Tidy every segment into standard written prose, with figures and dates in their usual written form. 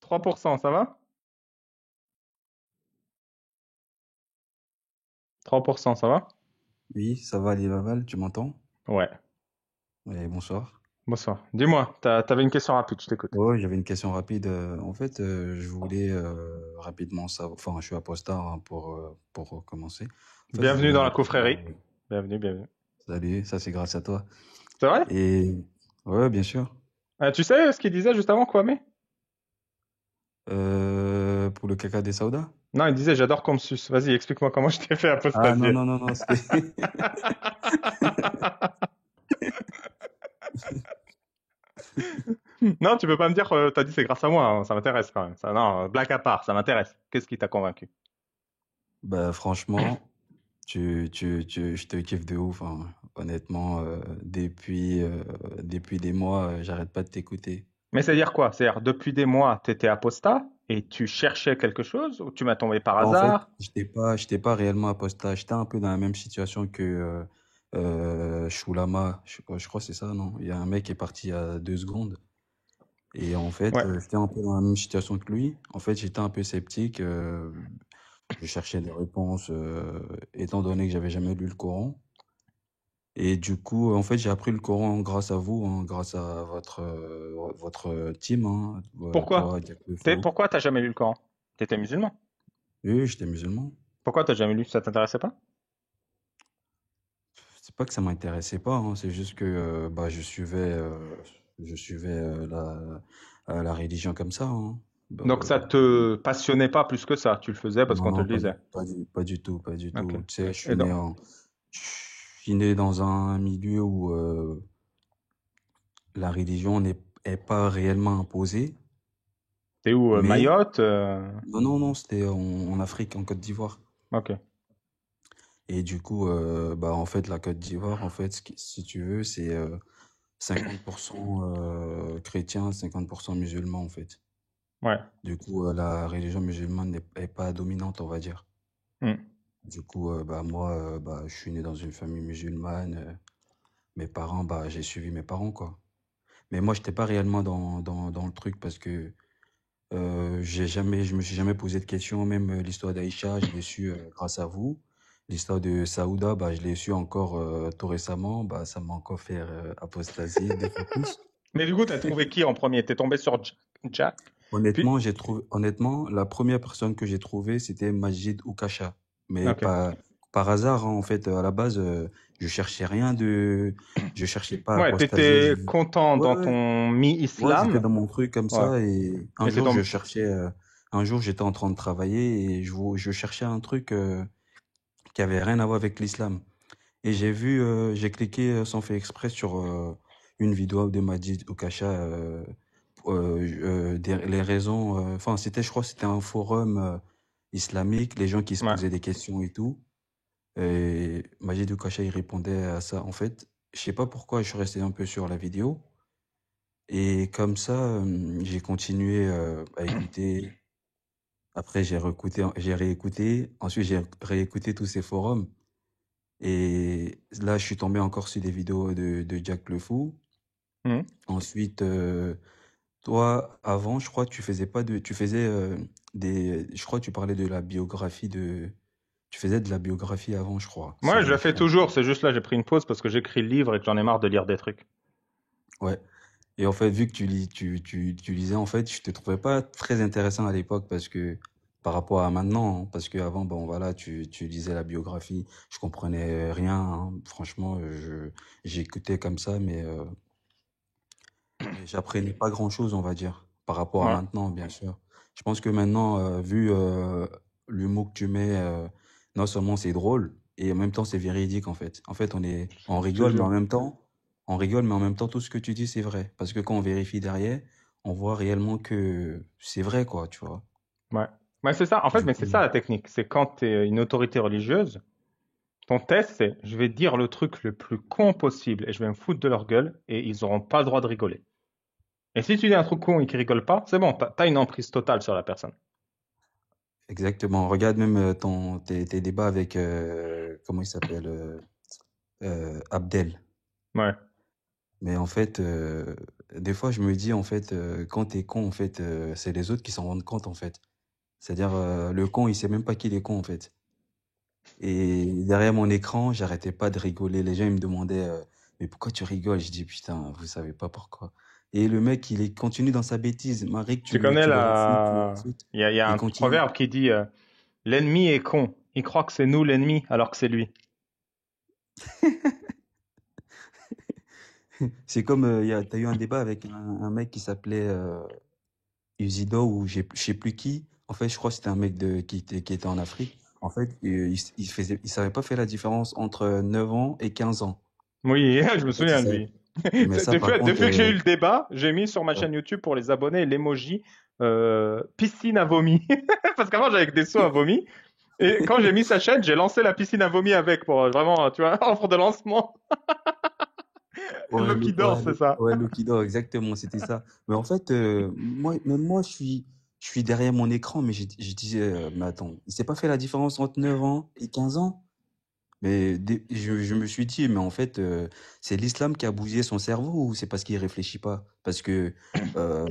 3%, ça va? 3%, ça va? Oui, ça va, les Laval, tu m'entends? Ouais. Oui, bonsoir. Bonsoir. Dis-moi, t'avais une question rapide, je t'écoute. Ouais, j'avais une question rapide. En fait, je voulais rapidement savoir. Enfin, je suis apostat hein, pour commencer. En fait, je Bienvenue voulais dans la rapidement. confrérie. Bienvenue, bienvenue. Salut, ça c'est grâce à toi. C'est vrai? Et ouais, bien sûr. Tu sais ce qu'il disait juste avant, Kwame? Pour le caca des Saoudas? Non, il disait j'adore qu'on me suce. Vas-y, explique-moi comment je t'ai fait Ah non, apostasier. non, non, non, c'était. Non, tu peux pas me dire, t'as dit c'est grâce à moi, hein, ça m'intéresse quand même. Ça, non, blague à part, ça m'intéresse. Qu'est-ce qui t'a convaincu? Bah, franchement, je te kiffe de ouf, hein. Honnêtement, depuis des mois, j'arrête pas de t'écouter. Mais c'est-à-dire quoi? C'est-à-dire, depuis des mois, t'étais apostat et tu cherchais quelque chose ou tu m'as tombé par Bah, en fait, hasard? j'étais pas réellement apostat. J'étais un peu dans la même situation que Shulama. Je crois que c'est ça, non? Il y a un mec qui est parti il y a 2 secondes. Et en fait, Ouais. j'étais un peu dans la même situation que lui. En fait, j'étais un peu sceptique. Je cherchais des réponses, étant donné que j'avais jamais lu le Coran. Et du coup, en fait, j'ai appris le Coran grâce à vous, hein, grâce à votre team, hein, Pourquoi? toi, Jack Le Fou. Pourquoi t'as jamais lu le Coran? T'étais musulman. Oui, j'étais musulman. Pourquoi t'as jamais lu? Ça t'intéressait pas? C'est pas que ça m'intéressait pas, hein, c'est juste que bah, je suivais la religion comme ça. Hein. Bah, Donc ça te passionnait pas plus que ça. Tu le faisais parce qu'on te non, le disait. pas du tout, pas du Ok. tout. Tu sais, Et donc, je suis né dans un milieu où la religion est pas réellement imposée, t'es où? mais Mayotte? non, non, non, c'était en Afrique, en Côte d'Ivoire. Ok. Et du coup, bah, en fait, la Côte d'Ivoire, en fait, si tu veux, c'est 50% chrétien, 50% musulman, en fait. Ouais. Du coup, la religion musulmane est pas dominante, on va dire. Hmm. Du coup, bah, moi, bah, je suis né dans une famille musulmane. Mes parents, bah, j'ai suivi mes parents, quoi. Mais moi, j'étais pas réellement dans le truc parce que je me suis jamais posé de questions. Même l'histoire d'Aïcha, je l'ai su grâce à vous. L'histoire de Saouda, bah, je l'ai su encore tout récemment. Bah, ça m'a encore fait apostasier 2 fois plus. Mais du coup, t'as trouvé qui en premier? T'es tombé sur Jack? Puis, Honnêtement, la première personne que j'ai trouvée, c'était Majid Oukasha. Mais ok. pas par hasard, hein, en fait, à la base, je cherchais rien de, je cherchais pas à Ouais, apostasier. t'étais content Ouais, dans ouais, ton ouais, j'étais mi-islam. dans mon truc comme Ouais. ça et Et t'es tombé. un jour, j'étais en train de travailler et je cherchais un truc qui avait rien à voir avec l'islam. Et j'ai cliqué sans faire exprès sur une vidéo de Majid Oukasha, les raisons, enfin, je crois, que c'était un forum islamique, les gens qui se Ouais. posaient des questions et tout. Et Majid Oukasha, il répondait à ça. En fait, je sais pas pourquoi je suis resté un peu sur la vidéo. Et comme ça, j'ai continué à écouter. Après, j'ai réécouté. Ensuite, j'ai réécouté tous ces forums. Et là, je suis tombé encore sur des vidéos de Jack Le Fou. Hmm. Ensuite, toi, avant, je crois que tu faisais je crois que tu parlais de la biographie tu faisais de la biographie avant, je crois, si Moi, je je le me fais trompe. toujours. C'est juste là, j'ai pris une pause parce que j'écris le livre et que j'en ai marre de lire des trucs. Ouais. Et en fait, vu que tu lisais, en fait, je te trouvais pas très intéressant à l'époque parce que, par rapport à maintenant, hein, parce que avant, bon, voilà, tu lisais la biographie, je comprenais rien, hein. Franchement, j'écoutais comme ça, mais j'apprenais pas grand-chose, on va dire, par rapport à Ouais. maintenant, bien sûr. Je pense que maintenant, vu l'humour que tu mets, non seulement c'est drôle, et en même temps c'est véridique en fait. En fait, on Je te rigole, mais jure. en même temps, tout ce que tu dis c'est vrai. Parce que quand on vérifie derrière, on voit réellement que c'est vrai, quoi, tu vois. Ouais. Ouais, c'est ça. En fait, Du mais c'est coup, ça la technique. C'est quand tu es une autorité religieuse, ton test, c'est je vais dire le truc le plus con possible et je vais me foutre de leur gueule et ils auront pas le droit de rigoler. Et si tu dis un truc con et qu'ils rigolent pas, c'est bon, t'as une emprise totale sur la personne. exactement. Regarde même tes débats avec, comment il s'appelle, Abdel. Ouais. Mais en fait, des fois, je me dis, en fait, quand t'es con, en fait, c'est les autres qui s'en rendent compte, en fait. C'est-à-dire, le con, il sait même pas qu'il est con, en fait. Et derrière mon écran, j'arrêtais pas de rigoler. Les gens, ils me demandaient, mais pourquoi tu rigoles? Je dis, putain, vous savez pas pourquoi. Et le mec, continue dans sa bêtise. Marie, Tu connais tu le refutes, tu le la... refutes. Il y a Il un continue. proverbe qui dit l'ennemi est con. Il croit que c'est nous l'ennemi alors que c'est lui. C'est comme, t'as eu un débat avec un mec qui s'appelait Uzido ou je sais plus qui. En fait, je crois que c'était un mec qui était en Afrique. En fait, il savait pas faire la différence entre 9 ans et 15 ans. Oui, je me En fait, il souviens de savait. lui. Mais ça, par contre, Depuis que j'ai eu le débat, j'ai mis sur ma chaîne YouTube pour les abonnés l'emoji piscine à vomi. Parce qu'avant j'avais que des seaux à vomi. Et quand j'ai mis sa chaîne, j'ai lancé la piscine à vomi avec pour vraiment, tu vois, offre de lancement. Loki d'or, c'est ça. Ouais, Lokido, exactement, c'était ça. Mais en fait, moi, je suis derrière mon écran, mais je disais, mais attends, il s'est pas fait la différence entre 9 ans et 15 ans? Mais je me suis dit, mais en fait, c'est l'islam qui a bousillé son cerveau ou c'est parce qu'il réfléchit pas? Parce que euh,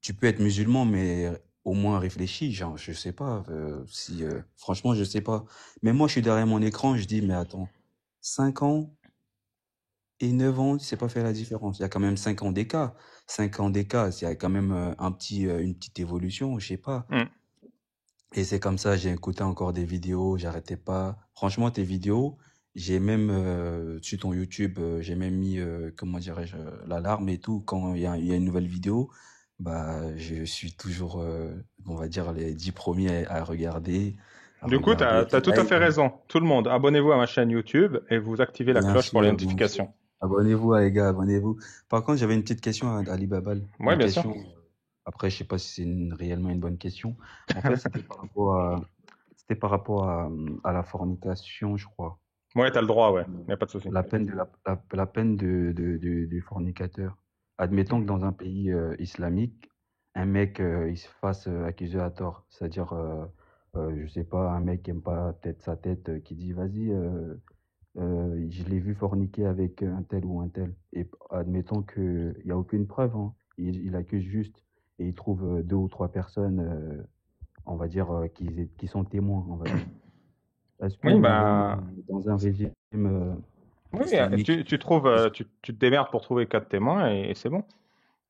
tu peux être musulman, mais au moins réfléchis. Genre, je sais pas si, franchement, je sais pas. Mais moi, je suis derrière mon écran, je dis, mais attends, 5 ans et 9 ans, c'est pas fait la différence. Il y a quand même 5 ans d'écart. 5 ans d'écart, il y a quand même une petite évolution, je sais pas. Hmm. Et c'est comme ça, j'ai écouté encore des vidéos, j'arrêtais pas. Franchement, tes vidéos, j'ai même, sur ton YouTube, j'ai même mis, comment dirais-je, l'alarme et tout. Quand il y a une nouvelle vidéo, bah, je suis toujours, on va dire, les 10 premiers à regarder, à Du coup, regarder. t'as tout à fait raison. Tout le monde, abonnez-vous à ma chaîne YouTube et vous activez la Bien cloche pour les sûr, bien sûr. notifications. Abonnez-vous, les gars, abonnez-vous. Par contre, j'avais une petite question à Ali Babal. Ouais, Une bien sûr. question, après, je sais pas si c'est réellement une bonne question. En fait, c'était par rapport à la fornication, je crois. Ouais, t'as le droit, ouais. Y a pas de souci. La peine la peine du fornicateur. Admettons que dans un pays islamique, un mec il se fasse accuser à tort. C'est-à-dire, je sais pas, un mec qui aime pas peut-être sa tête, qui dit vas-y, je l'ai vu forniquer avec un tel ou un tel. Et admettons qu'il n'y a aucune preuve, hein. Il accuse juste et il trouve deux ou trois personnes, on va dire, qui sont témoins, on va dire. Est-ce que Oui, bah, dans un régime oui, islamique, tu trouves, tu te démerdes pour trouver 4 témoins et c'est bon.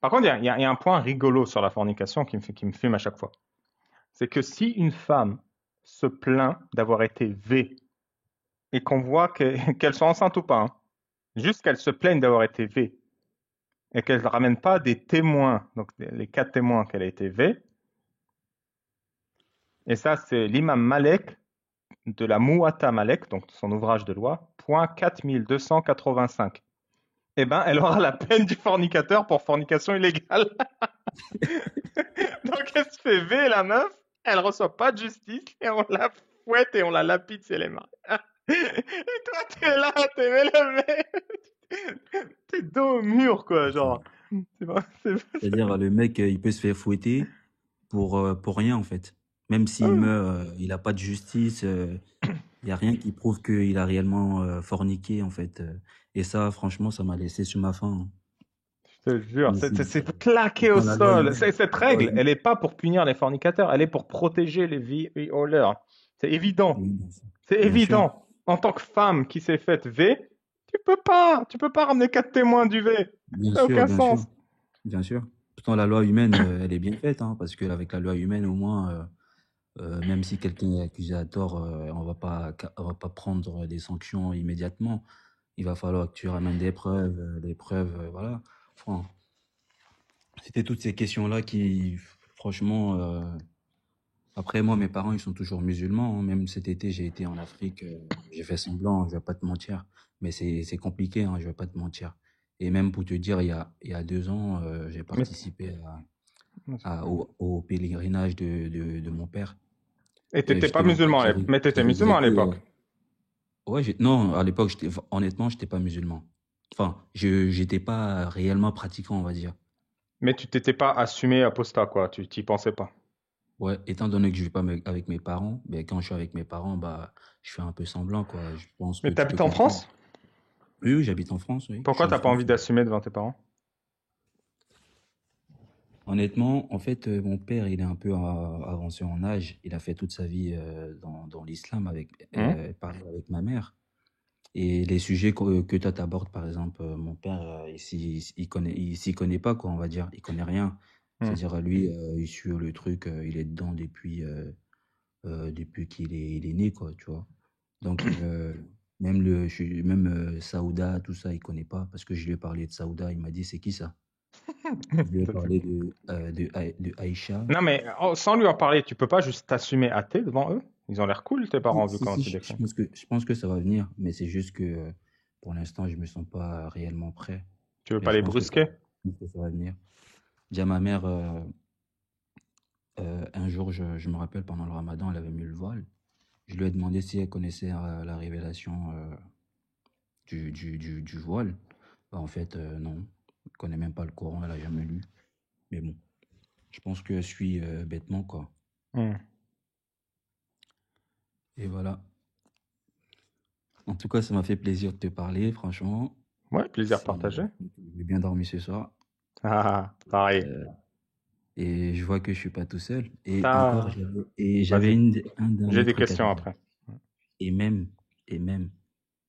Par contre, il y a un point rigolo sur la fornication qui me fume à chaque fois. C'est que si une femme se plaint d'avoir été V et qu'on voit qu'elle soit enceinte ou pas, hein, juste qu'elle se plaigne d'avoir été V et qu'elle ne ramène pas des témoins, donc les 4 témoins qu'elle a été V, et ça c'est l'imam Malek de la Mouatta Malek, donc son ouvrage de loi, point 4285. Eh ben, elle aura la peine du fornicateur pour fornication illégale. Donc elle se fait V la meuf, elle reçoit pas de justice et on la fouette et on la lapide si elle est mariée. Et toi t'es là, t'es le mec, t'es dos au mur quoi, genre. c'est-à-dire le mec, il peut se faire fouetter pour rien en fait. Même s'il Ah, meurt, il n'a pas de justice, il n'y a rien qui prouve qu'il a réellement forniqué en fait. Et ça, franchement, ça m'a laissé sur ma faim, hein. je te Je jure, me suis dit, c'est claqué au pourtant sol. Cette la loi règle, elle est pas pour punir les fornicateurs, elle est pour protéger les violeurs. C'est évident. oui, C'est bien sûr, évident. En tant que femme qui s'est faite V, tu peux pas ramener 4 témoins du V. bien Ça n'a sûr, aucun bien sûr, sens. bien sûr. Pourtant, la loi humaine, elle est bien faite, hein, parce qu'avec la loi humaine, au moins, même si quelqu'un est accusé à tort, on va pas prendre des sanctions immédiatement. Il va falloir que tu ramènes des preuves, voilà. Enfin, c'était toutes ces questions-là qui, franchement, après moi, mes parents, ils sont toujours musulmans, hein. Même cet été, j'ai été en Afrique, j'ai fait semblant, je vais pas te mentir. Mais c'est compliqué, hein, je vais pas te mentir. Et même pour te dire, il y a 2 ans, j'ai Mais, participé au pèlerinage de mon père. et t'étais pas J'étais là-bas, musulman, mais t'étais j'ai musulman à pris, l'époque. ouais, non, à l'époque, honnêtement, j'étais pas musulman. Enfin, j'étais pas réellement pratiquant, on va dire. Mais tu t'étais pas assumé apostat, quoi. Tu t'y pensais pas. Ouais, étant donné que je vais pas avec mes parents, ben, quand je suis avec mes parents, bah, je fais un peu semblant, quoi. Je pense que Mais tu peux t'habites en comprendre. France? Oui, oui, j'habite en France, oui. Je suis Pourquoi en t'as pas France. envie d'assumer devant tes parents? Honnêtement, en fait, mon père, il est un peu avancé en âge. Il a fait toute sa vie dans l'islam Hum, pareil avec ma mère. Et les sujets que toi t'abordes, par exemple, mon père, il s'y connaît pas, quoi, on va dire. Il connaît rien. hum. C'est-à-dire, lui, il suit le truc, il est dedans depuis il est né, quoi, tu vois. Donc, même Saouda, tout ça, il connaît pas. Parce que je lui ai parlé de Saouda, il m'a dit, c'est qui ça? Je lui ai parlé de Aïcha. Non, mais sans lui en parler, tu peux pas juste t'assumer athée devant eux? Ils ont l'air cool, tes parents, vu Si, comment si, tu je décris. pense je pense que ça va venir, mais c'est juste que pour l'instant, je me sens pas réellement prêt. Tu veux Mais pas les brusquer? je pense que ça va venir. Déjà, ma mère, un jour, je me rappelle, pendant le ramadan, elle avait mis le voile. Je lui ai demandé si elle connaissait la révélation du voile. Bah, en fait, non. Elle connaît même pas le Coran, elle a jamais lu. Mais bon, je pense qu'elle suit bêtement, quoi. Hum. Et voilà. En tout cas, ça m'a fait plaisir de te parler, franchement. Ouais, plaisir C'est, partagé. j'ai bien dormi ce soir. Pareil. Euh, et je vois que je suis pas tout seul. Et encore, T'as... j'avais Vas-y. un J'ai dernier des truc à questions dire. après. Et même, et même,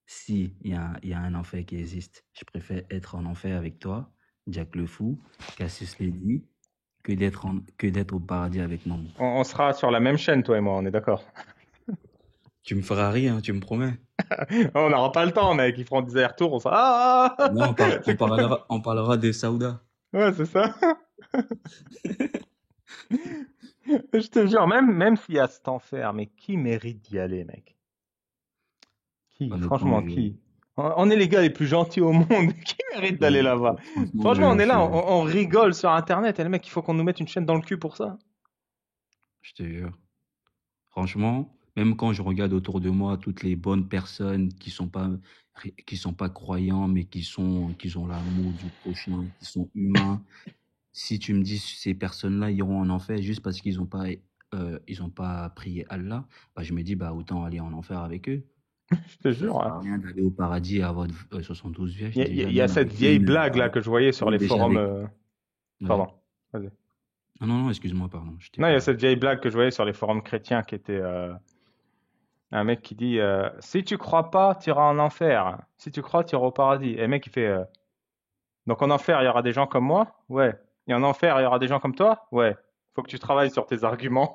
si il y a un enfer qui existe, je préfère être en enfer avec toi, Jack le Fou, Cassius Lady, que d'être au paradis avec maman. On sera sur la même chaîne, toi et moi, on est d'accord. Tu me feras rire, hein, tu me promets. On n'aura pas le temps, mec. Ils feront des allers-retours. On sera... Ah! Non, C'est quoi? on parlera de Saouda. Ouais, c'est ça. Je te jure, même s'il y a cet enfer, mais qui mérite d'y aller, mec? Qui? Honnêtement, Franchement, qui? On est les gars les plus gentils au monde. Qui mérite d'aller là-bas? franchement, Franchement, on est là, je, on rigole sur Internet. Et le mec, il faut qu'on nous mette une chaîne dans le cul pour ça. je te jure. Franchement, même quand je regarde autour de moi toutes les bonnes personnes qui sont pas croyants, mais qui ont l'amour du prochain, qui sont humains, si tu me dis ces personnes-là iront en enfer juste parce ils ont pas prié Allah, bah, je me dis, bah, autant aller en enfer avec eux. Je te Ça jure, sert hein. à rien d'aller au paradis et avoir 72 vierges. Il Déjà, y a même cette avec vieille une, blague là que je voyais sur même les déjà forums. avec, ouais. Pardon. Vas-y. Non, non, non, excuse-moi, pardon, je t'ai Non, il y a pas. cette vieille blague que je voyais sur les forums chrétiens qui était un mec qui dit si tu crois pas, tu iras en enfer. Si tu crois, tu iras au paradis. Et le mec il fait donc en enfer, il y aura des gens comme moi? Ouais. Et en enfer, il y aura des gens comme toi? Ouais. Faut que tu travailles sur tes arguments.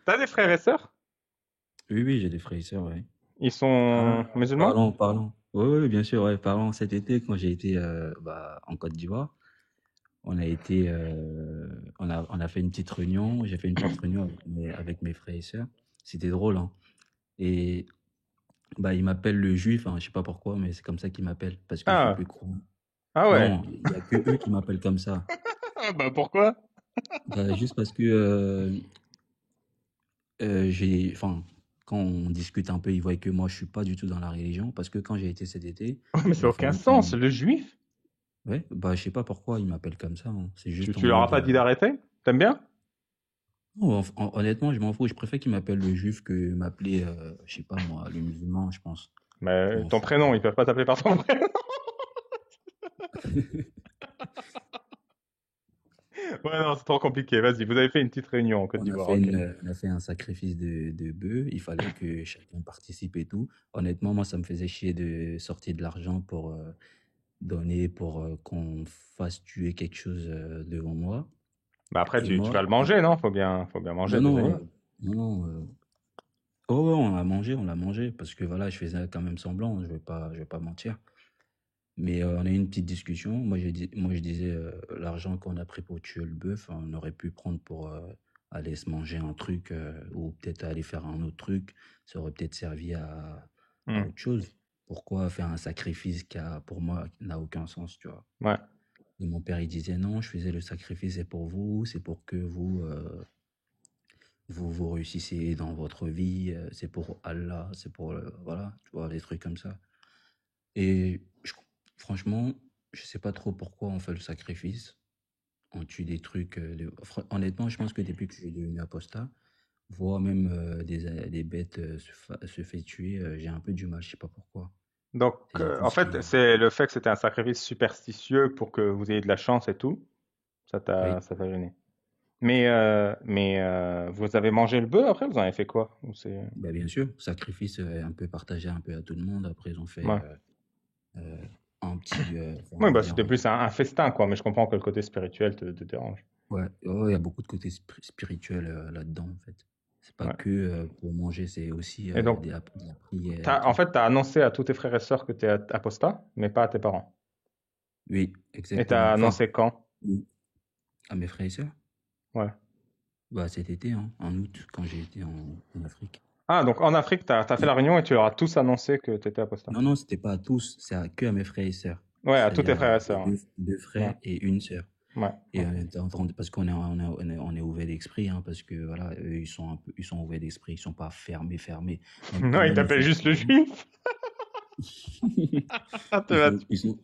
T'as des frères et sœurs? Oui, oui, j'ai des frères et sœurs, ouais. Ils Ah, sont musulmans? parlons. Oui, oui, bien sûr, ouais, parlons. Cet été, quand j'ai été en Côte d'Ivoire, on a fait une petite réunion. J'ai fait une petite réunion avec mes frères et sœurs. C'était drôle, hein. Et bah, ils m'appellent le juif, hein, je sais pas pourquoi, mais c'est comme ça qu'ils m'appellent, parce que je suis Ah, plus croyant. ah ouais. Non, il y a que eux qui m'appellent comme ça. Ah, bah pourquoi? Bah, juste parce que enfin, quand on discute un peu, ils voient que moi, je suis pas du tout dans la religion, parce que quand j'ai été cet été, Oh, mais ça il n'a a aucun fallu sens. qu'on... Le juif? Ouais, bah, je sais pas pourquoi ils m'appellent comme ça, hein. C'est juste en Tu leur as mode... pas dit d'arrêter? T'aimes bien? non, honnêtement, je m'en fous. Je préfère qu'ils m'appellent le juif que m'appeler, je sais pas moi, le musulman, je pense. Je Mais m'en ton fous. prénom, ils peuvent pas t'appeler par ton prénom. Ouais, non, c'est trop compliqué. Vas-y, vous avez fait une petite réunion en Côte d'Ivoire, ok. On a fait un sacrifice de bœuf. Il fallait que chacun participe et tout. Honnêtement, moi, ça me faisait chier de sortir de l'argent pour donner, pour qu'on fasse tuer quelque chose devant moi. Bah après, Et tu moi, vas le manger, non? Faut bien manger non, des non, animaux. non, non. Oh, ouais, on l'a mangé, parce que voilà, je faisais quand même semblant, je vais pas mentir. Mais on a eu une petite discussion. Moi, je disais, l'argent qu'on a pris pour tuer le bœuf, on aurait pu prendre pour aller se manger un truc ou peut-être aller faire un autre truc. Ça aurait peut-être servi à Hmm. autre chose. Pourquoi faire un sacrifice qui a, pour moi, n'a aucun sens, tu vois? Ouais. Et mon père, il disait non, je faisais le sacrifice, c'est pour vous, c'est pour que vous réussissiez dans votre vie, c'est pour Allah, c'est pour, voilà, tu vois, des trucs comme ça. Et franchement, je sais pas trop pourquoi on fait le sacrifice. On tue des trucs. Honnêtement, je pense que depuis que je suis devenu apostat, voir même des bêtes se fait tuer, j'ai un peu du mal, je sais pas pourquoi. Donc, C'est tout en ce qui fait, est... c'est le fait que c'était un sacrifice superstitieux pour que vous ayez de la chance et tout, Oui, ça t'a gêné. Vous avez mangé le bœuf après, vous en avez fait quoi? Ou c'est... bah, bien sûr, sacrifice un peu partagé un peu à tout le monde. Après, ils ont fait Ouais. euh, un petit, on Oui, va bah, dire, c'était plus un festin, quoi, mais je comprends que le côté spirituel te dérange. ouais, ouais, il y a beaucoup de côté spirituel là-dedans, en fait. C'est pas Ouais. que pour manger, c'est aussi Et donc, de la prière et en tout. fait, t'as annoncé à tous tes frères et sœurs que t'es apostat, mais pas à tes parents. Oui, Et exactement. t'as Enfin, annoncé quand? à mes frères et sœurs, Ouais. bah, cet été, hein, en août, quand j'ai été en Afrique. Ah, donc en Afrique, t'as fait la réunion et tu leur as tous annoncé que t'étais apostat. Non, non, c'était pas à tous, que à mes frères et sœurs. Ouais, à tous tes C'est-à-dire frères et j'ai sœurs. deux Ouais. frères et une sœur. Ouais. Et Ok. parce qu'on on est ouvert d'esprit, hein, parce que voilà, eux, ils sont ouverts d'esprit, ils sont pas fermés. Même quand Non, il même, ils t'appelle sont juste le croyants. juif. Ah, Ils sont, ils sont,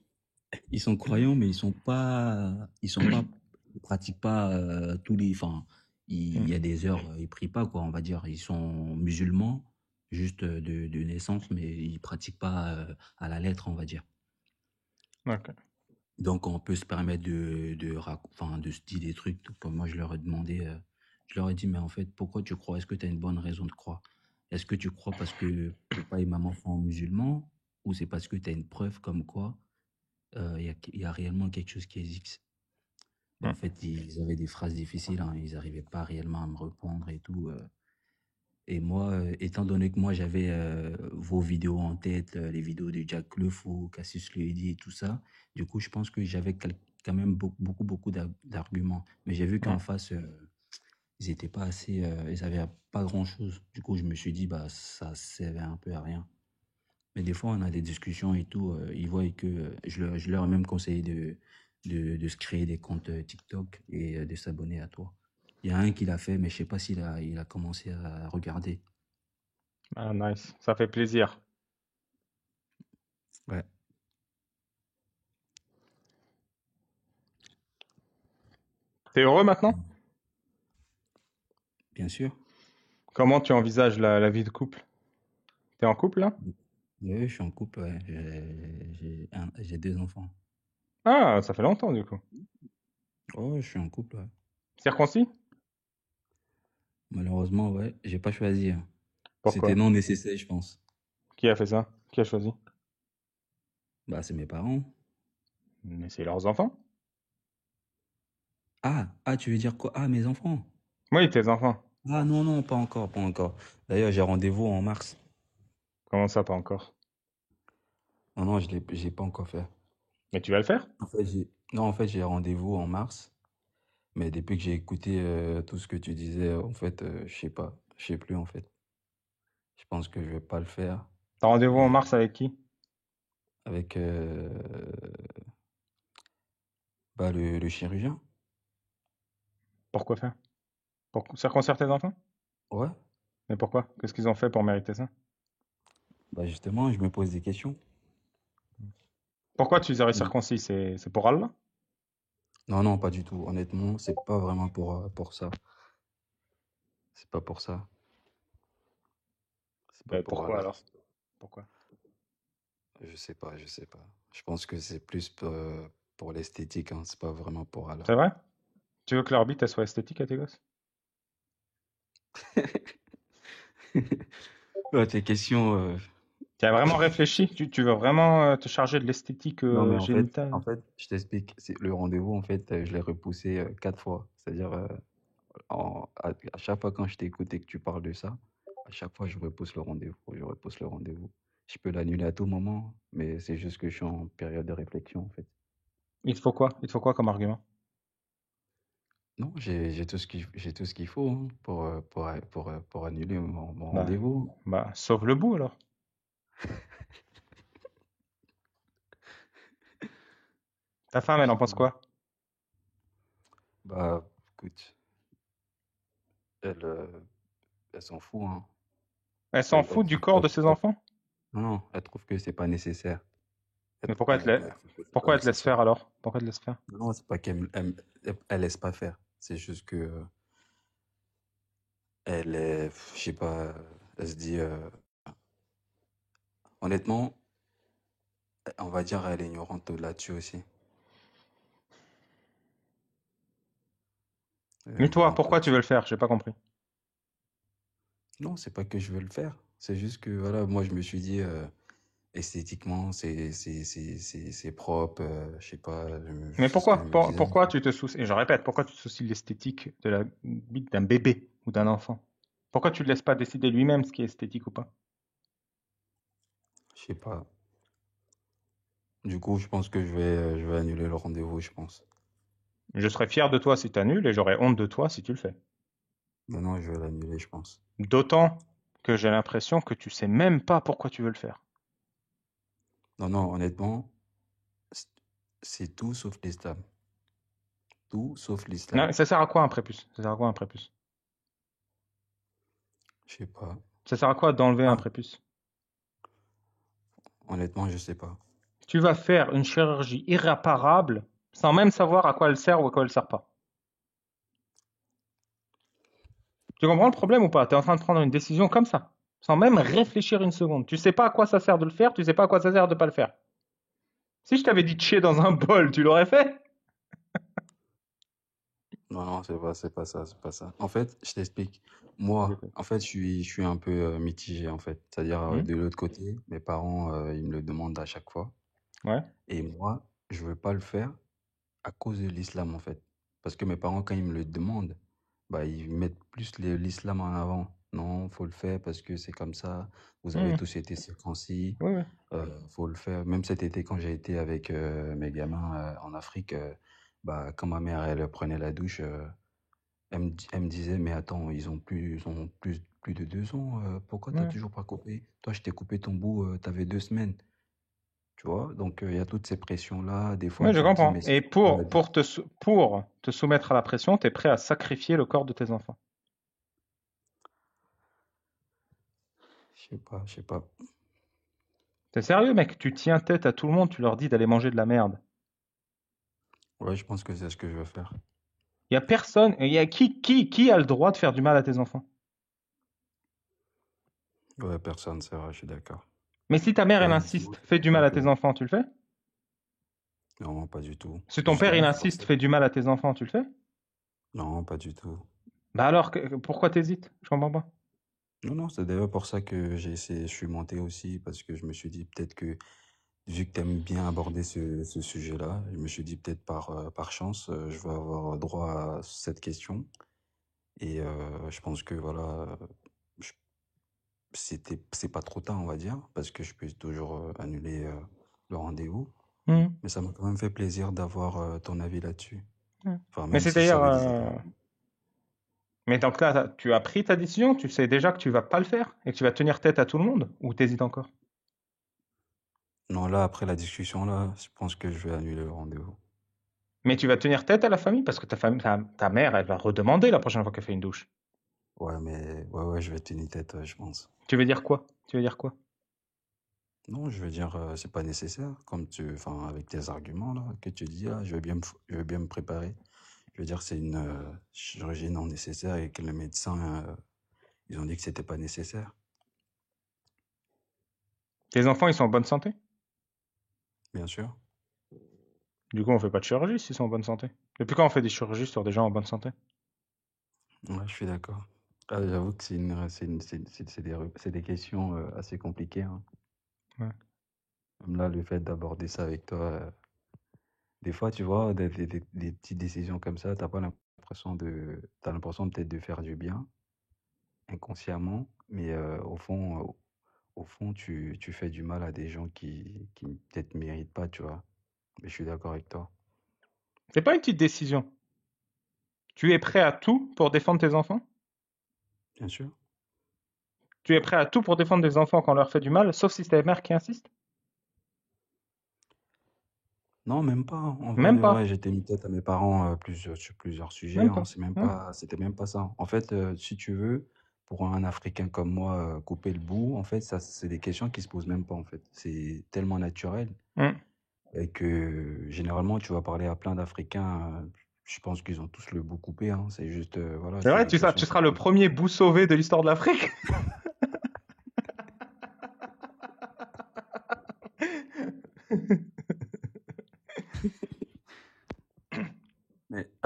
ils sont croyants, mais ils sont pas, ils pratiquent pas tous les, enfin, il y a des heures, ils prient pas, quoi, on va dire. Ils sont musulmans, juste de naissance, mais ils pratiquent pas à la lettre, on va dire. Ok. Donc, on peut se permettre enfin, de se dire des trucs. Donc, moi, je leur ai dit, mais en fait, pourquoi tu crois? Est-ce que tu as une bonne raison de croire? Est-ce que tu crois parce que papa et maman sont musulmans ou c'est parce que tu as une preuve comme quoi il y a réellement quelque chose qui existe? Ben, en Hmm. fait, ils avaient des phrases difficiles, hein, ils n'arrivaient pas réellement à me répondre et tout. Et moi, étant donné que moi j'avais vos vidéos en tête, les vidéos de Jack Lefou, Cassius Leydi et tout ça, du coup, je pense que j'avais quand même beaucoup d'arguments. Mais j'ai vu Hmm. qu'en face, ils étaient pas assez, ils avaient pas grand-chose. Du coup, je me suis dit, bah, ça servait un peu à rien. Mais des fois, on a des discussions et tout, ils voient que je leur ai même conseillé de se créer des comptes TikTok et de s'abonner à toi. Il y a un qui l'a fait, mais je sais pas il a commencé à regarder. Ah, nice. Ça fait plaisir. Ouais. T'es heureux maintenant? Bien sûr. Comment tu envisages la vie de couple? T'es en couple là? Oui, je suis en couple, ouais. J'ai deux enfants. Ah, ça fait longtemps du coup. Oh, je suis en couple, ouais. Circoncis? Malheureusement, ouais, j'ai pas choisi, hein. C'était Pourquoi? non nécessaire, je pense. Qui a fait ça? Qui a choisi? Bah, c'est mes parents. Mais c'est leurs enfants. Tu veux dire quoi? Ah, mes enfants. Oui, tes enfants. Ah, non, non, pas encore, pas encore. D'ailleurs, j'ai rendez-vous en mars. Comment ça, pas encore? Non, non, j'ai pas encore fait. Mais tu vas le faire? Non, en fait, j'ai rendez-vous en mars. Mais depuis que j'ai écouté tout ce que tu disais, en fait, je sais pas. Je sais plus, en fait. Je pense que je vais pas le faire. T'as rendez-vous en Et mars avec qui? avec bah, le chirurgien. Pourquoi faire? Pour circoncire tes enfants? Ouais. Mais pourquoi? Qu'est-ce qu'ils ont fait pour mériter ça? Bah justement, je me pose des questions. Pourquoi tu les aurais Mm. circoncis? C'est pour Allah? Non, non, pas du tout. Honnêtement, c'est pas vraiment pour ça. C'est pas pour ça. C'est pas Ben, pour pourquoi Allah. alors? Pourquoi? Je sais pas, je sais pas. Je pense que c'est plus pour l'esthétique, hein. C'est pas vraiment pour Allah. C'est vrai? Tu veux que leur bite elle soit esthétique à tes gosses? Ouais, tes questions. Tu as vraiment réfléchi? Tu veux vraiment te charger de l'esthétique Non, mais génitale? je t'explique. Le rendez-vous, en fait, je l'ai repoussé 4 fois. C'est-à-dire, à chaque fois quand je t'écoute et que tu parles de ça, à chaque fois, je repousse le rendez-vous. Je repousse le rendez-vous. Je peux l'annuler à tout moment, mais c'est juste que je suis en période de réflexion, en fait. Il te faut quoi? Il te faut quoi comme argument? Non, j'ai tout ce qu'il faut hein, pour annuler mon Bah, rendez-vous. sauve le bout alors. Ta femme, elle en pense quoi? Bah, écoute, elle, elle s'en fout, hein. Elle s'en fout du corps de ses enfants? Non, non, elle trouve que c'est pas nécessaire. Mais pourquoi Elle trouve que c'est pas pourquoi elle te laisse nécessaire. faire alors? Pourquoi elle te laisse faire? Non, c'est pas elle laisse pas faire. C'est juste que elle est, je sais pas, elle se dit, honnêtement, on va dire, elle est ignorante là-dessus aussi. Elle est Mais toi, ignorante pourquoi tu veux là-dessus. le faire? J'ai pas compris. Non, c'est pas que je veux le faire. C'est juste que, voilà, moi, je me suis dit, esthétiquement, c'est propre, je sais pas, Mais c'est ce que je pourquoi? me disais, en Pourquoi fait. tu te soucies? Et je répète, pourquoi tu te soucies de l'esthétique de la bite d'un bébé ou d'un enfant? Pourquoi tu ne le laisses pas décider lui-même ce qui est esthétique ou pas? Je sais pas. Du coup, je pense que je vais annuler le rendez-vous, je pense. Je serais fier de toi si tu annules et j'aurais honte de toi si tu le fais. Non, non, je vais l'annuler, je pense. D'autant que j'ai l'impression que tu sais même pas pourquoi tu veux le faire. Non, non, honnêtement, c- c'est tout sauf l'islam. Tout sauf l'islam. Non, ça sert à quoi un prépuce? Ça sert à quoi un prépuce? Je sais pas. Ça sert à quoi d'enlever un Ah, prépuce? honnêtement, je sais pas. Tu vas faire une chirurgie irréparable sans même savoir à quoi elle sert ou à quoi elle sert pas. Tu comprends le problème ou pas? Tu es en train de prendre une décision comme ça, sans même réfléchir une seconde. Tu sais pas à quoi ça sert de le faire, tu sais pas à quoi ça sert de pas le faire. Si je t'avais dit de chier dans un bol, tu l'aurais fait? Non, non, c'est pas ça, c'est pas ça. En fait, je t'explique. Moi, J'écoute. en fait, je suis un peu mitigé, en fait. C'est-à-dire, Hmm. de l'autre côté, mes parents, ils me le demandent à chaque fois. Ouais. Et moi, je veux pas le faire à cause de l'islam, en fait. Parce que mes parents, quand ils me le demandent, bah, ils mettent plus l'islam en avant. Non, faut le faire parce que c'est comme ça. Vous avez Hmm. tous été circoncis. Oui, oui. Faut le faire. Même cet été, quand j'ai été avec mes gamins en Afrique, bah, quand ma mère, elle prenait la douche, elle me disait, mais attends, ils ont plus de 2 ans. Pourquoi t'as Ouais. toujours pas coupé? Toi, je t'ai coupé ton bout, t'avais 2 semaines. Tu vois? Donc, il y a toutes ces pressions-là. Des fois, Oui, je tu te dis, comprends. mais c'est Et quoi la vie? pour te soumettre à la pression, tu es prêt à sacrifier le corps de tes enfants. Je sais pas, je sais pas. T'es sérieux, mec? Tu tiens tête à tout le monde, tu leur dis d'aller manger de la merde. Ouais, je pense que c'est ce que je vais faire. Il y a personne, il y a qui a le droit de faire du mal à tes enfants? Ouais, personne, c'est vrai, je suis d'accord. Mais si ta mère, elle Sinon, insiste, je fais du pense mal un à peu. tes enfants, tu le fais? Non, pas du tout. Si ton père, il Justement, c'est pour insiste, ça. fais du mal à tes enfants, tu le fais? Non, pas du tout. Bah alors, pourquoi t'hésites? Je comprends pas. Non, non, c'est d'ailleurs pour ça que j'ai essayé, je suis monté aussi, parce que je me suis dit peut-être que, vu que tu aimes bien aborder ce sujet-là, je me suis dit peut-être par chance, je vais avoir droit à cette question. Et je pense que voilà, je- c'est pas trop tard, on va dire, parce que je peux toujours annuler le rendez-vous. Mhm. Mais ça m'a quand même fait plaisir d'avoir ton avis là-dessus. Ouais. Enfin, Mais même c'est si je d'ailleurs, savais déjà. mais dans le cas, tu as pris ta décision, tu sais déjà que tu vas pas le faire et que tu vas tenir tête à tout le monde, ou t'hésites encore? Non, là, après la discussion, là, je pense que je vais annuler le rendez-vous. Mais tu vas tenir tête à la famille parce que ta mère, elle va redemander la prochaine fois qu'elle fait une douche. Ouais, mais ouais, ouais, je vais tenir tête, je pense. Tu veux dire quoi? Tu veux dire quoi? Non, je veux dire, c'est pas nécessaire, comme enfin, avec tes arguments là que tu dis là, je vais bien me préparer. Je veux dire, c'est une chirurgie non nécessaire et que les médecins, ils ont dit que c'était pas nécessaire. Tes enfants, ils sont en bonne santé? Bien sûr. Du coup, on fait pas de chirurgie s'ils sont en bonne santé. Depuis quand on fait des chirurgies sur des gens en bonne santé? Ouais, je suis d'accord. Ah, j'avoue que c'est des questions assez compliquées, hein. Ouais. Même là, le fait d'aborder ça avec toi, des fois, tu vois, des petites décisions comme ça, t'as l'impression peut-être de faire du bien inconsciemment, mais au fond, tu fais du mal à des gens qui peut-être méritent pas, tu vois. Mais je suis d'accord avec toi, C'est pas une petite décision. Tu es prêt à tout pour défendre tes enfants? bien sûr. Tu es prêt à tout pour défendre des enfants quand on leur fait du mal, sauf si c'est ta mère qui insiste? Non, même pas, hein. En vrai Même de vrai, pas. j'étais mis tête à mes parents sur plusieurs sujets, Même hein. pas. C'est même Ouais. pas, c'était même pas ça. En fait, si tu veux, pour un Africain comme moi, couper le bout, en fait, ça, c'est des questions qui se posent même pas, en fait. C'est tellement naturel. Mm. Et que généralement, tu vas parler à plein d'Africains, je pense qu'ils ont tous le bout coupé, hein. C'est juste, voilà, C'est c'est vrai, des questions tu qui seras se le posent. premier bout sauvé de l'histoire de l'Afrique.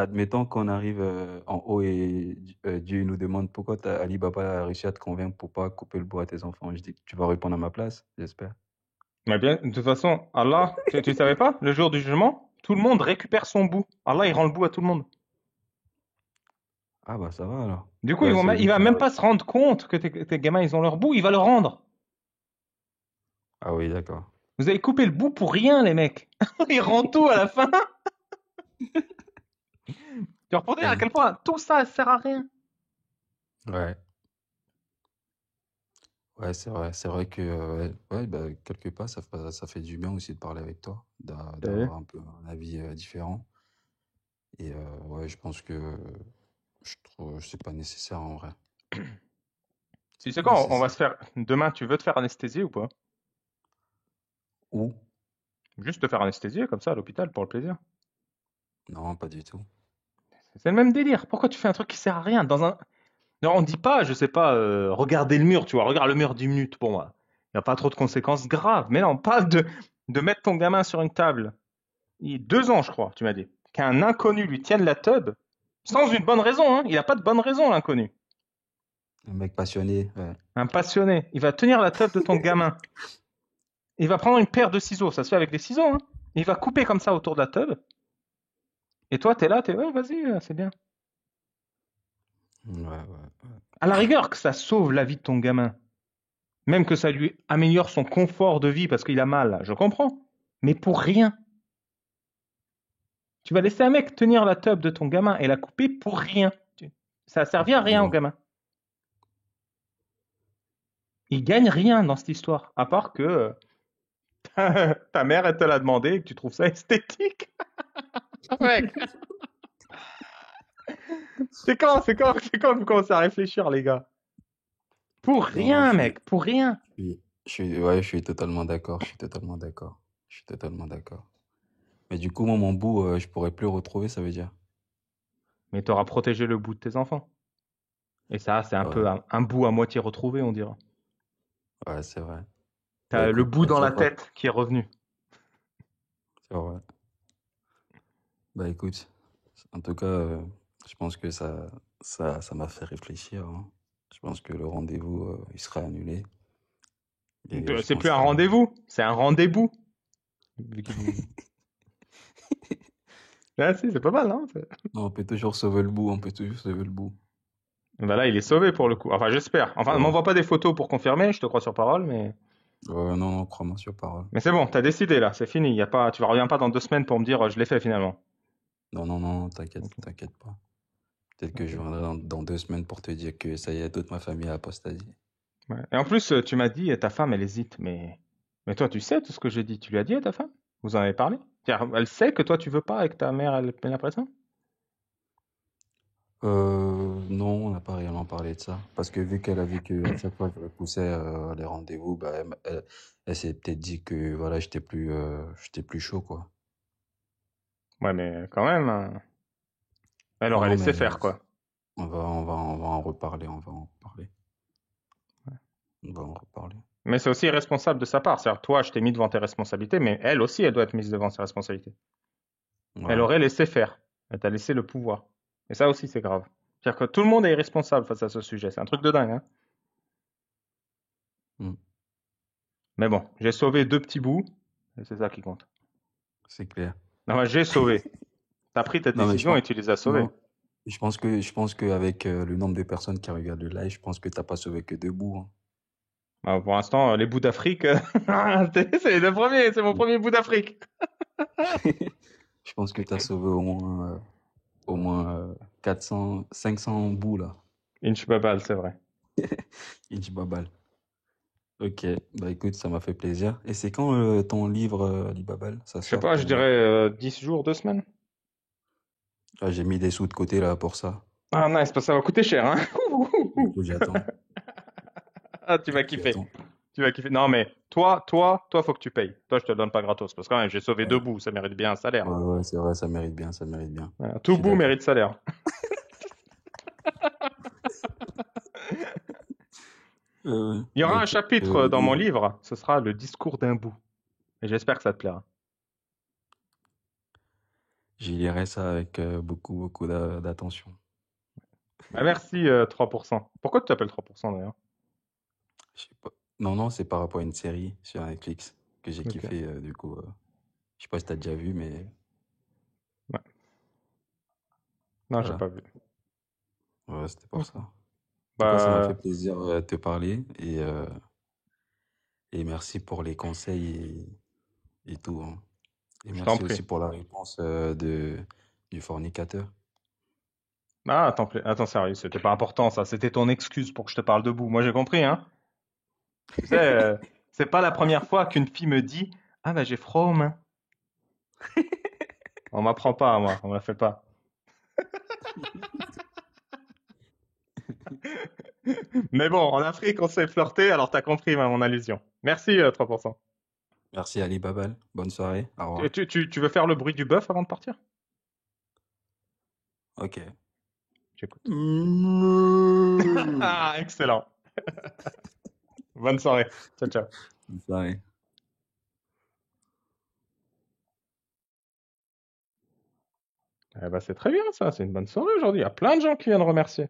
admettons qu'on arrive en haut et Dieu nous demande pourquoi Ali Baba a réussi à te convaincre pour pas couper le bois à tes enfants. Je dis que tu vas répondre à ma place, j'espère. Mais bien, de toute façon, Allah, tu savais pas, le jour du jugement, tout le monde récupère son bout. Allah, il rend le bout à tout le monde. Ah bah ça va alors. Du coup, Ouais, il celui va qui même va. pas se rendre compte que tes gamins, ils ont leur bout, il va le rendre. Ah oui, d'accord. Vous avez coupé le bout pour rien, les mecs. Il rend tout à la fin. Tu vois, pour dire à Eh, quel point tout ça sert à rien. ouais, ouais, c'est vrai. C'est vrai que ouais, bah, quelque part, ça fait du bien aussi de parler avec toi, T'as vu. d'avoir un peu un avis différent. Et ouais, je pense que je trouve c'est pas nécessaire en vrai. Tu C'est sais pas quoi, on va nécessaire. se faire. Demain, tu veux te faire anesthésier ou pas? Ou? Juste te faire anesthésier comme ça à l'hôpital pour le plaisir. Non, pas du tout. C'est le même délire. Pourquoi tu fais un truc qui sert à rien dans un. Non, on dit pas, je sais pas, regarder le mur, tu vois, regarde le mur 10 minutes pour moi. Il n'y a pas trop de conséquences graves. Mais non, pas de mettre ton gamin sur une table. Il 2 ans, je crois, tu m'as dit. Qu'un inconnu lui tienne la teub sans une bonne raison, hein. Il n'a pas de bonne raison, l'inconnu. Un mec passionné, ouais. Un passionné. Il va tenir la teub de ton gamin. Il va prendre une paire de ciseaux, ça se fait avec des ciseaux, hein. Il va couper comme ça autour de la teub. Et toi, t'es là, ouais, vas-y, c'est bien. Ouais, ouais. À la rigueur, que ça sauve la vie de ton gamin. Même que ça lui améliore son confort de vie parce qu'il a mal, je comprends. Mais pour rien. Tu vas laisser un mec tenir la teub de ton gamin et la couper pour rien. Ça a servi à rien au Ouais. gamin. Il gagne rien dans cette histoire, à part que ta mère, elle te l'a demandé et que tu trouves ça esthétique. Mec, c'est quand vous commencez à réfléchir, les gars. Pour Non, non, rien, mec, pour rien. ouais, je suis totalement d'accord. Je suis totalement d'accord. Je suis totalement d'accord. Mais du coup, moi, mon bout, je pourrais plus le retrouver, ça veut dire. Mais t'auras protégé le bout de tes enfants. Et ça, c'est un peu Ouais, un bout à moitié retrouvé, on dira. ouais, c'est vrai. Bah T'as le écoute, bout à dans la chaque fois, tête qui est revenu. c'est vrai. Bah écoute, en tout cas, je pense que ça m'a fait réfléchir, hein. Je pense que le rendez-vous, il sera annulé. Et je C'est plus pense un à... rendez-vous, c'est un rendez-vous. Ah si, c'est pas mal, hein. Non, on peut toujours sauver le bout, on peut toujours sauver le bout. Bah là, il est sauvé pour le coup. Enfin, j'espère. Enfin, Ouais, m'envoie pas des photos pour confirmer, je te crois sur parole, mais. ouais, non, non, crois-moi sur parole. Mais c'est bon, t'as décidé là, c'est fini. Y a pas, tu reviens pas dans 2 semaines pour me dire je l'ai fait finalement. Non, non, non, t'inquiète, Ok, t'inquiète pas. Peut-être que je ok. viendrai dans 2 semaines pour te dire que ça y est, toute ma famille a apostasié. Ouais. Et en plus, tu m'as dit ta femme, elle hésite, mais toi, tu sais tout ce que j'ai dit. Tu lui as dit à ta femme? Vous en avez parlé? Elle sait que toi, tu veux pas et que ta mère, elle met la pression? Non, on n'a pas réellement parlé de ça. Parce que vu qu'elle a vu que à chaque fois que je repoussais les rendez-vous, bah, elle s'est peut-être dit que voilà, j'étais plus chaud, quoi. Ouais, mais quand même, hein. Elle aurait Non, laissé mais faire quoi. on va en reparler, on va en reparler. On va en reparler. Mais c'est aussi irresponsable de sa part. C'est-à-dire, toi, je t'ai mis devant tes responsabilités, mais elle aussi, elle doit être mise devant ses responsabilités. Elle Ouais. aurait laissé faire. Elle t'a laissé le pouvoir. Et ça aussi, c'est grave. C'est-à-dire que tout le monde est irresponsable face à ce sujet. C'est un truc de dingue, hein. Mm. Mais bon, j'ai sauvé 2 petits bouts, et c'est ça qui compte. C'est clair. Non, mais j'ai sauvé. T'as pris ta Non, mais je décision pense, et tu les as sauvés. non, je pense qu'avec le nombre de personnes qui regardent le live, je pense que t'as pas sauvé que deux bouts, Bah, pour l'instant, les bouts d'Afrique, c'est le premier, c'est mon hein. premier bout d'Afrique. Je pense que t'as sauvé au moins 400, 500 bouts, là. Inchbabal, c'est vrai. Babal. Ok, bah écoute, ça m'a fait plaisir. Et c'est quand ton livre, Ali Babal, ça Je sais sort pas, je ton dirais livre? 10 jours, 2 semaines. Ah, j'ai mis des sous de côté là pour ça. Ah, nice, parce que ça va coûter cher, hein. Du coup, j'attends. Ah, tu Du vas coup, kiffer. j'attends. Tu vas kiffer. Non, mais toi, faut que tu payes. Toi, je te le donne pas gratos. Parce que quand même, j'ai sauvé 2 Ouais, bouts, ça mérite bien un salaire. ouais, ouais, c'est vrai, ça mérite bien, ça mérite bien. Voilà, Je tout suis bout d'accord. mérite salaire. Il y aura un Donc, chapitre dans mon livre, ce sera le discours d'un bout. Et j'espère que ça te plaira. j'y lirai ça avec beaucoup d'attention. Ah, merci 3%. Pourquoi tu t'appelles 3% d'ailleurs? Je sais pas. Non, non, c'est par rapport à une série sur Netflix que j'ai Ok. kiffé, du coup. Je sais pas si t'as déjà vu, mais Ouais. Non, j'ai voilà. pas vu. Ouais, c'était pour Ok. ça. En tout cas, ça m'a fait Bah, plaisir de te parler et merci pour les conseils et tout, hein. Et je t'en merci prie. aussi pour la réponse du fornicateur. Ah, attends, sérieux, c'était pas important ça. C'était ton excuse pour que je te parle debout. Moi, j'ai compris, hein. Tu sais, c'est pas la première fois qu'une fille me dit, ah bah j'ai froid aux mains. On m'apprend pas, moi, on me la fait pas. Mais bon, en Afrique, on sait flirter, alors t'as compris mon allusion. Merci 3%. Merci Ali Babal. Bonne soirée. Au revoir. Tu veux faire le bruit du bœuf avant de partir? Ok. J'écoute. Ah, excellent. Bonne soirée. Ciao, ciao. Bonne soirée. Eh ben, c'est très bien ça, c'est une bonne soirée aujourd'hui. Il y a plein de gens qui viennent remercier.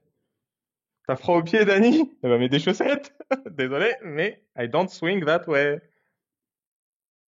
T'as froid aux pieds, Danny? Eh ben, mets des chaussettes. Désolé, mais I don't swing that way.